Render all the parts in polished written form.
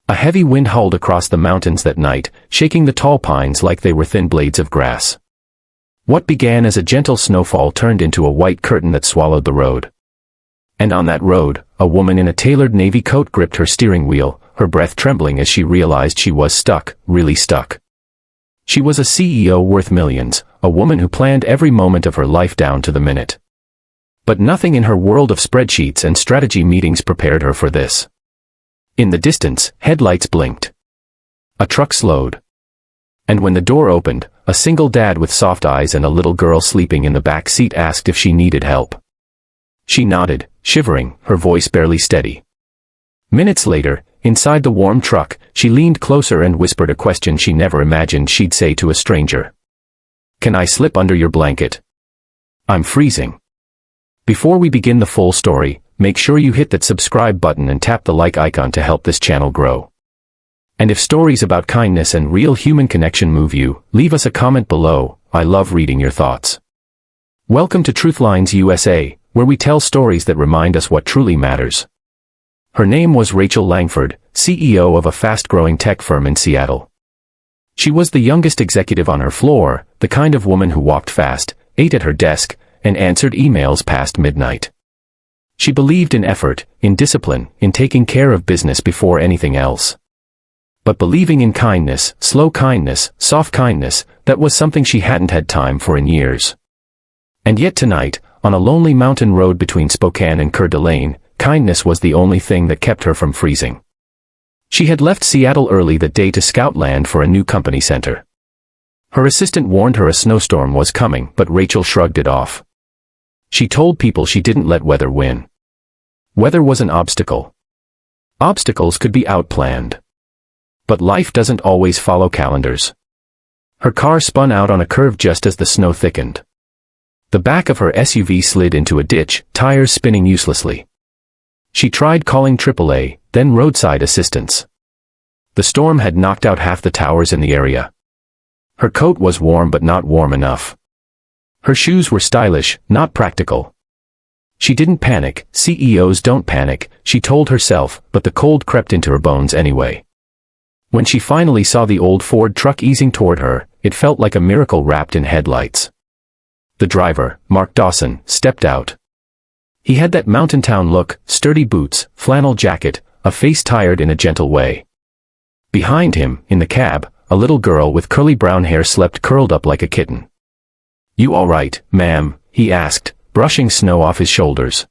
A heavy wind howled across the mountains that night, shaking the tall pines like they were thin blades of grass. What began as a gentle snowfall turned into a white curtain that swallowed the road. And on that road, a woman in a tailored navy coat gripped her steering wheel, her breath trembling as she realized she was stuck, really stuck. She was a CEO worth millions, a woman who planned every moment of her life down to the minute. But nothing in her world of spreadsheets and strategy meetings prepared her for this. In the distance, headlights blinked. A truck slowed. And when the door opened, a single dad with soft eyes and a little girl sleeping in the back seat asked if she needed help. She nodded, shivering, her voice barely steady. Minutes later, inside the warm truck, she leaned closer and whispered a question she never imagined she'd say to a stranger. "Can I slip under your blanket? I'm freezing." Before we begin the full story, make sure you hit that subscribe button and tap the like icon to help this channel grow. And if stories about kindness and real human connection move you, leave us a comment below. I love reading your thoughts. Welcome to TruthLines USA, where we tell stories that remind us what truly matters. Her name was Rachel Langford, CEO of a fast-growing tech firm in Seattle. She was the youngest executive on her floor, the kind of woman who walked fast, ate at her desk, and answered emails past midnight. She believed in effort, in discipline, in taking care of business before anything else. But believing in kindness, slow kindness, soft kindness, that was something she hadn't had time for in years. And yet tonight, on a lonely mountain road between Spokane and Coeur d'Alene, kindness was the only thing that kept her from freezing. She had left Seattle early that day to scout land for a new company center. Her assistant warned her a snowstorm was coming, but Rachel shrugged it off. She told people she didn't let weather win. Weather was an obstacle. Obstacles could be outplanned. But life doesn't always follow calendars. Her car spun out on a curve just as the snow thickened. The back of her SUV slid into a ditch, tires spinning uselessly. She tried calling AAA, then roadside assistance. The storm had knocked out half the towers in the area. Her coat was warm but not warm enough. Her shoes were stylish, not practical. She didn't panic, CEOs don't panic, she told herself, but the cold crept into her bones anyway. When she finally saw the old Ford truck easing toward her, it felt like a miracle wrapped in headlights. The driver, Mark Dawson, stepped out. He had that mountain town look, sturdy boots, flannel jacket, a face tired in a gentle way. Behind him, in the cab, a little girl with curly brown hair slept curled up like a kitten. "You all right, ma'am?" he asked, brushing snow off his shoulders.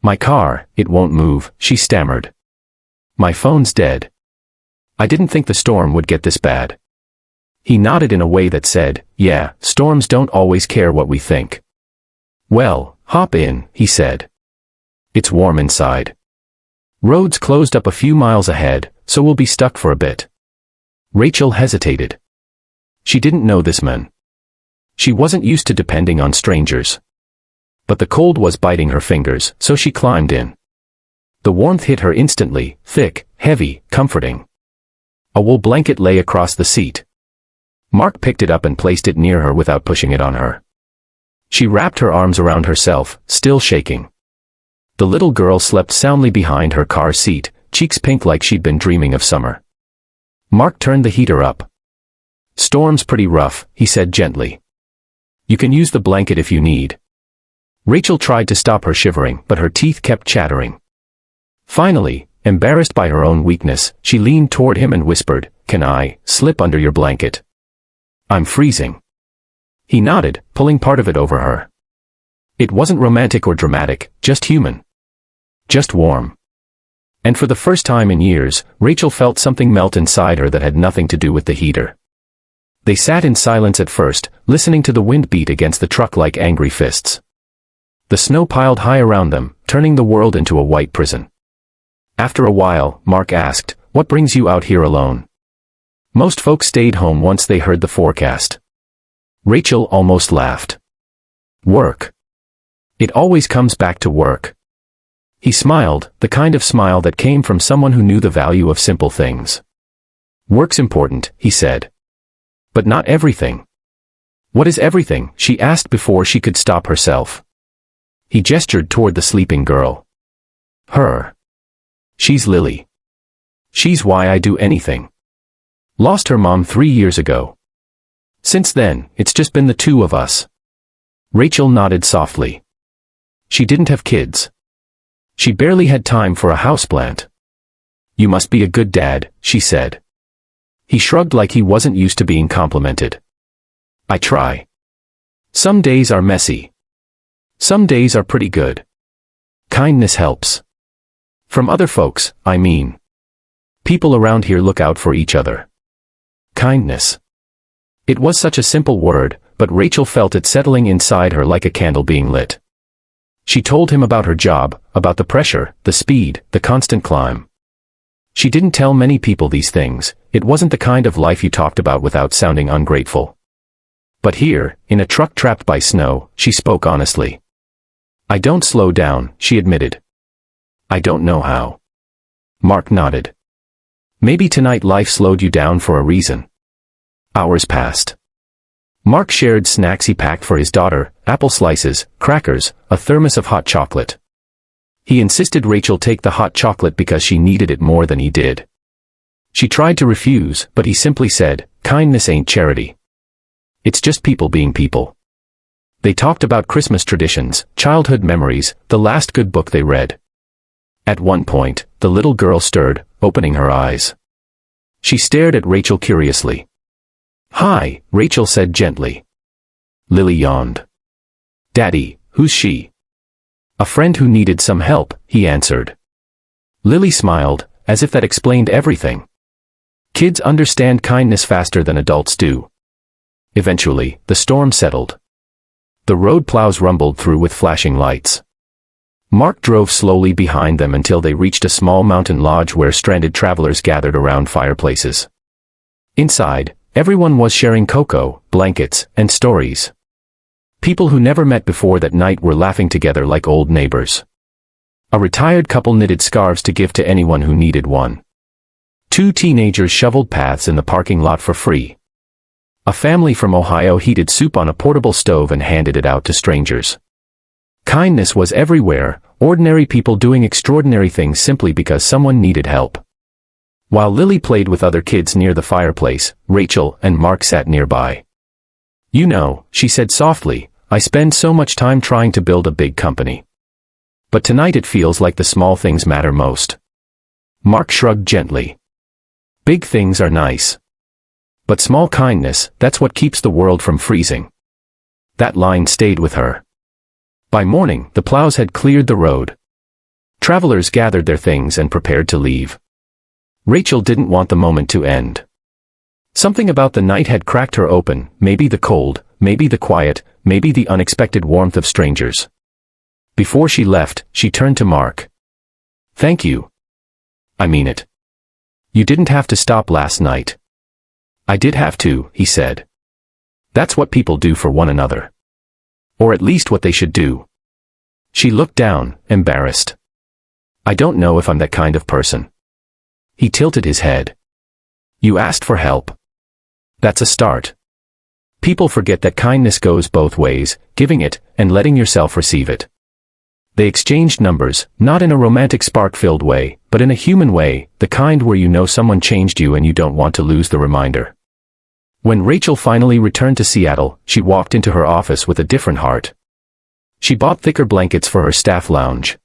"My car, it won't move," she stammered. "My phone's dead. I didn't think the storm would get this bad." He nodded in a way that said, "Yeah, storms don't always care what we think." "Well, hop in," he said. "It's warm inside. Roads closed up a few miles ahead, so we'll be stuck for a bit." Rachel hesitated. She didn't know this man. She wasn't used to depending on strangers. But the cold was biting her fingers, so she climbed in. The warmth hit her instantly, thick, heavy, comforting. A wool blanket lay across the seat. Mark picked it up and placed it near her without pushing it on her. She wrapped her arms around herself, still shaking. The little girl slept soundly behind her car seat, cheeks pink like she'd been dreaming of summer. Mark turned the heater up. "Storm's pretty rough," he said gently. "You can use the blanket if you need." Rachel tried to stop her shivering, but her teeth kept chattering. Finally, embarrassed by her own weakness, she leaned toward him and whispered, "Can I slip under your blanket? I'm freezing." He nodded, pulling part of it over her. It wasn't romantic or dramatic, just human. Just warm. And for the first time in years, Rachel felt something melt inside her that had nothing to do with the heater. They sat in silence at first, listening to the wind beat against the truck like angry fists. The snow piled high around them, turning the world into a white prison. After a while, Mark asked, "What brings you out here alone?" "Most folks stayed home once they heard the forecast." Rachel almost laughed. "Work. It always comes back to work." He smiled, the kind of smile that came from someone who knew the value of simple things. "Work's important," he said. "But not everything." "What is everything?" she asked before she could stop herself. He gestured toward the sleeping girl. "Her. She's Lily. She's why I do anything. Lost her mom 3 years ago. Since then, it's just been the two of us. Rachel nodded softly. She didn't have kids. She barely had time for a houseplant. You must be a good dad, she said. He shrugged like he wasn't used to being complimented. I try. Some days are messy. Some days are pretty good. Kindness helps. From other folks, I mean. People around here look out for each other. Kindness. It was such a simple word, but Rachel felt it settling inside her like a candle being lit. She told him about her job, about the pressure, the speed, the constant climb. She didn't tell many people these things. It wasn't the kind of life you talked about without sounding ungrateful. But here, in a truck trapped by snow, she spoke honestly. I don't slow down, she admitted. I don't know how. Mark nodded. Maybe tonight life slowed you down for a reason. Hours passed. Mark shared snacks he packed for his daughter, apple slices, crackers, a thermos of hot chocolate. He insisted Rachel take the hot chocolate because she needed it more than he did. She tried to refuse, but he simply said, kindness ain't charity. It's just people being people. They talked about Christmas traditions, childhood memories, the last good book they read. At one point, the little girl stirred, opening her eyes. She stared at Rachel curiously. Hi, Rachel said gently. Lily yawned. Daddy, who's she? A friend who needed some help, he answered. Lily smiled, as if that explained everything. Kids understand kindness faster than adults do. Eventually, the storm settled. The road plows rumbled through with flashing lights. Mark drove slowly behind them until they reached a small mountain lodge where stranded travelers gathered around fireplaces. Inside, everyone was sharing cocoa, blankets, and stories. People who never met before that night were laughing together like old neighbors. A retired couple knitted scarves to give to anyone who needed one. 2 teenagers shoveled paths in the parking lot for free. A family from Ohio heated soup on a portable stove and handed it out to strangers. Kindness was everywhere, ordinary people doing extraordinary things simply because someone needed help. While Lily played with other kids near the fireplace, Rachel and Mark sat nearby. You know, she said softly, I spend so much time trying to build a big company. But tonight it feels like the small things matter most. Mark shrugged gently. Big things are nice. But small kindness, that's what keeps the world from freezing. That line stayed with her. By morning, the plows had cleared the road. Travelers gathered their things and prepared to leave. Rachel didn't want the moment to end. Something about the night had cracked her open, maybe the cold, maybe the quiet, maybe the unexpected warmth of strangers. Before she left, she turned to Mark. Thank you. I mean it. You didn't have to stop last night. I did have to, he said. That's what people do for one another. Or at least what they should do. She looked down, embarrassed. I don't know if I'm that kind of person. He tilted his head. You asked for help. That's a start. People forget that kindness goes both ways, giving it, and letting yourself receive it. They exchanged numbers, not in a romantic spark-filled way, but in a human way, the kind where you know someone changed you and you don't want to lose the reminder. When Rachel finally returned to Seattle, she walked into her office with a different heart. She bought thicker blankets for her staff lounge.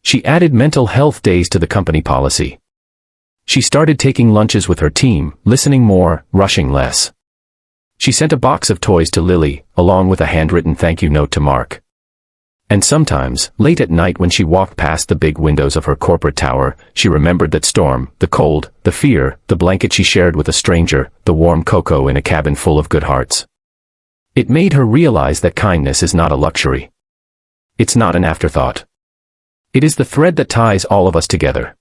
She added mental health days to the company policy. She started taking lunches with her team, listening more, rushing less. She sent a box of toys to Lily, along with a handwritten thank you note to Mark. And sometimes, late at night when she walked past the big windows of her corporate tower, she remembered that storm, the cold, the fear, the blanket she shared with a stranger, the warm cocoa in a cabin full of good hearts. It made her realize that kindness is not a luxury. It's not an afterthought. It is the thread that ties all of us together.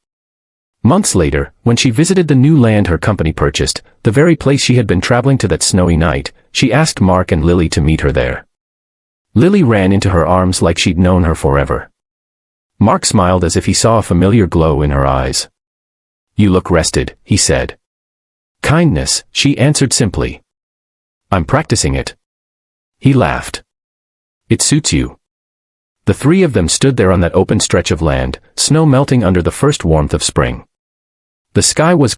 Months later, when she visited the new land her company purchased, the very place she had been traveling to that snowy night, she asked Mark and Lily to meet her there. Lily ran into her arms like she'd known her forever. Mark smiled as if he saw a familiar glow in her eyes. You look rested, he said. Kindness, she answered simply. I'm practicing it. He laughed. It suits you. The three of them stood there on that open stretch of land, snow melting under the first warmth of spring. The sky was